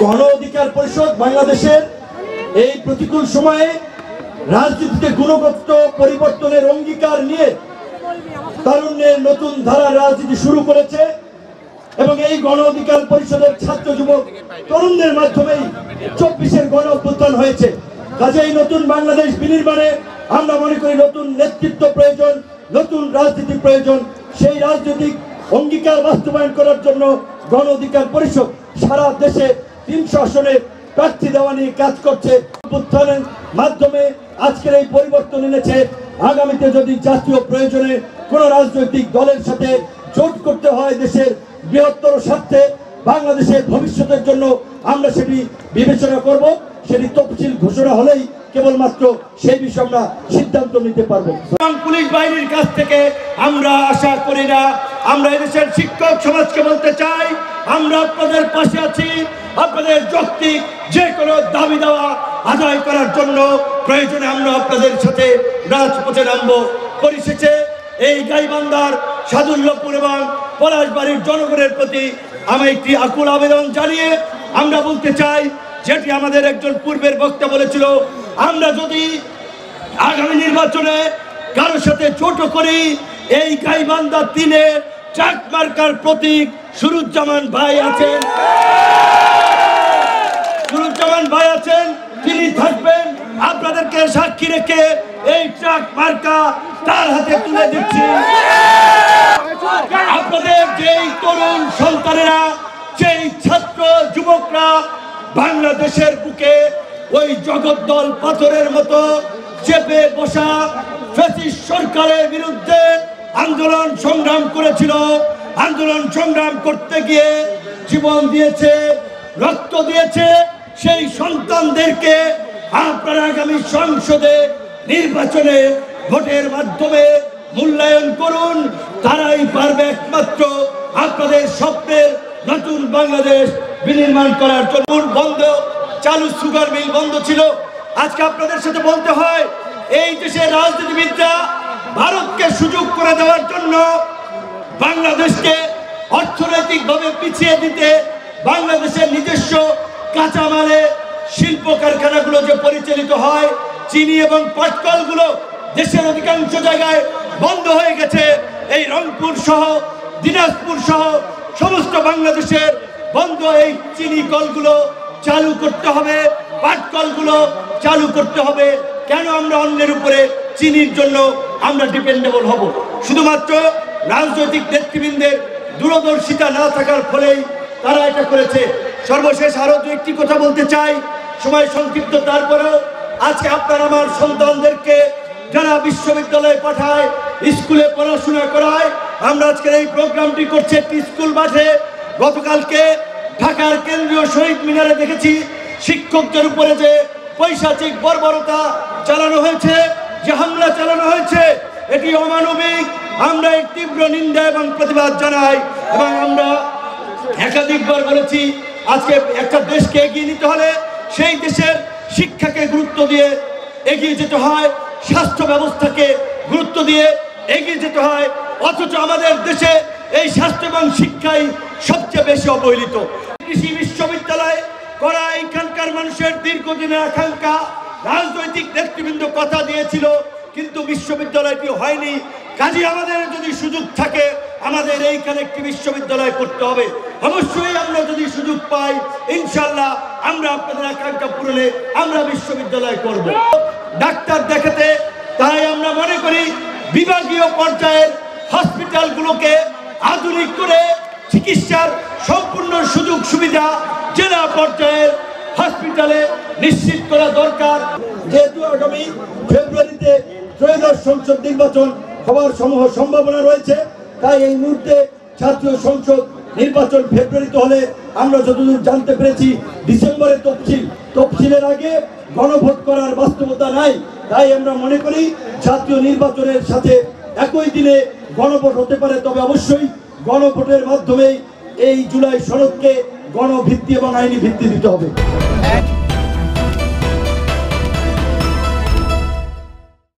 গণ অধিকার পরিষদ বাংলাদেশের এই প্রতিকূল সময়ে রাজনীতিতে গুণগত পরিবর্তনের অঙ্গীকার নিয়ে তারুণ্যের নতুন ধারার রাজনীতি শুরু করেছে এবং এই গণ অধিকার পরিষদের ছাত্র যুবক তরুণদের মাধ্যমেই 24-এর গণ অভ্যুত্থান হয়েছে। কাজেই নতুন বাংলাদেশ বিনির্মাণে আমরা মনে করি নতুন নেতৃত্ব প্রয়োজন, নতুন রাজনীতি প্রয়োজন। সেই রাজনৈতিক অঙ্গীকার বাস্তবায়ন করার জন্য গণ অধিকার পরিষদ সারা দেশে 300 আসনে প্রার্থী দেওয়া নিয়ে কাজ করছে। অভ্যুত্থানের মাধ্যমে আজকের এই পরিবর্তন এনেছে। আগামীতে যদি জাতীয় প্রয়োজনে কোন রাজনৈতিক দলের সাথে জোট করতে হয় দেশের বৃহত্তর স্বার্থে, বাংলাদেশের ভবিষ্যতের জন্য, আমরা সেটি বিবেচনা করব। সেটি তফসিল ঘোষণা হলেই কেবলমাত্র সেই বিষয়ে আমরা সিদ্ধান্ত নিতে পারবো। পুলিশ বাহিনীর কাছ থেকে আমরা আশা করি না। আমরা এদেশের শিক্ষক সমাজকে বলতে চাই, আমরা আপনাদের পাশে আছি। আপনাদের যৌক্তিক যে কোনো দাবি দেওয়া আদায় করার জন্য প্রয়োজনে আমরা আপনাদের সাথে রাজপথে নামবো। পরিশেষে এই গাইবান্ধার সাদুল্যপুর এবং পলাশবাড়ির জনগণের প্রতি আমি একটি আকুল আবেদন জানিয়ে আমরা বলতে চাই, যেটি আমাদের একজন পূর্বের বক্তা বলেছিল, আমরা যদি আগামী নির্বাচনে কারোর সাথে জোট করি, এই গাইবান্ধা 3-এ চাক মার্কার প্রতীক সুরুজ্জামান ভাই আছেন, তিনি থাকবেন। আপনাদেরকে সাক্ষী রেখে এই ট্রাক মার্কা তার হাতে তুলে দিচ্ছি। আপনাদের যেই তরুণ সন্তানেরা, যেই ছাত্র যুবকরা বাংলাদেশের বুকে ওই জগদ্দল পাথরের মতো চেপে বসা ফ্যাসিস্ট সরকারের বিরুদ্ধে আন্দোলন সংগ্রাম করেছিল, আন্দোলন সংগ্রাম করতে গিয়ে জীবন দিয়েছে, রক্ত দিয়েছে, সেই সন্তানদেরকে আপনারা আগামী সংসদে নির্বাচনে ভোটের মাধ্যমে মূল্যায়ন করুন। তারাই পারবে একমাত্র আপনাদের স্বপ্নের নতুন বাংলাদেশ বিনির্মাণ করার জন্য। বন্ধ চালু সুগার মিল বন্ধ ছিল। আজকে আপনাদের সাথে বলতে হয়, এই দেশের রাজনীতিবিদরা ভারতকে সুযোগ করে দেওয়ার জন্য বাংলাদেশকে অর্থনৈতিকভাবে পিছিয়ে দিতে, বাংলাদেশের নিজস্ব কাঁচামালে শিল্প কারখানাগুলো যে পরিচালিত হয়, চিনি এবং পাটকলগুলো দেশের অধিকাংশ জায়গায় বন্ধ হয়ে গেছে। এই রংপুর সহ দিনাজপুর সহ সমস্ত বাংলাদেশের বন্ধ এই চিনি কলগুলো চালু করতে হবে, পাটকলগুলো চালু করতে হবে। কেন আমরা অন্যের উপরে চিনির জন্য আমরা ডিপেন্ডেবল হব? শুধুমাত্র রাজনৈতিক নেতৃবৃন্দের দূরদর্শিতা না থাকার ফলেই তারা এটা করেছে। সর্বশেষ আরো দু একটি কথা বলতে চাই, সময় সংক্ষিপ্ত। তারপরেও আজকে আপনারা আমার সন্তানদেরকে যারা বিশ্ববিদ্যালয়ে পাঠায়, স্কুলে পড়াশোনা করায়, আমরা আজকের এই প্রোগ্রামটি করছি একটি স্কুল মাঠে। গতকালকে ঢাকার কেন্দ্রীয় শহীদ মিনারে দেখেছি শিক্ষকদের উপরে যে পৈশাচিক বর্বরতা চালানো হয়েছে, যে হামলা চালানো হয়েছে, এটি অমানবিক। আমরা এর তীব্র নিন্দা এবং প্রতিবাদ জানাই এবং আমরা একাধিকবার বলেছি, আজকে একটা দেশকে এগিয়ে নিতে হলে সেই দেশের শিক্ষাকে গুরুত্ব দিয়ে এগিয়ে যেতে হয়, স্বাস্থ্য ব্যবস্থাকে গুরুত্ব দিয়ে এগিয়ে যেতে হয়। অথচ আমাদের দেশে এই স্বাস্থ্য এবং শিক্ষাই সবচেয়ে বেশি অবহেলিত। কৃষি বিশ্ববিদ্যালয় করা এখানকার মানুষের দীর্ঘদিনের আকাঙ্ক্ষা। রাজনৈতিক নেতৃবৃন্দ কথা দিয়েছিল, কিন্তু বিশ্ববিদ্যালয়টি হয়নি। কাজে আমাদের যদি সুযোগ থাকে, আমাদের এইখানে একটি বিশ্ববিদ্যালয় করতে হবে। অবশ্যই আমরা যদি সুযোগ পাই, ইনশাল্লাহ আমরা আপনাদের আকাঙ্ক্ষা পূরণে আমরা বিশ্ববিদ্যালয় করব। ডাক্তার দেখাতে, তাই আমরা মনে করি বিভাগীয় পর্যায়ের হসপিটালগুলোকে আধুনিক করে চিকিৎসার সম্পূর্ণ সুযোগ সুবিধা জেলা পর্যায়ের হসপিটালে নিশ্চিত করা দরকার। যেহেতু আগামী ফেব্রুয়ারিতে ত্রয়োদশ সংসদ নির্বাচন হওয়ার সম্ভাবনা রয়েছে, তাই এই মুহূর্তে জাতীয় সংসদ নির্বাচন ফেব্রুয়ারিতে হলে আমরা যতদূর জানতে পেরেছি ডিসেম্বরে তফসিলের আগে গণভোট করার বাস্তবতা নাই। তাই আমরা মনে করি জাতীয় নির্বাচনের সাথে একই দিনে গণভোট হতে পারে, তবে অবশ্যই গণভোটের মাধ্যমেই এই জুলাই সনদকে গণভিত্তি এবং আইনি ভিত্তি দিতে হবে।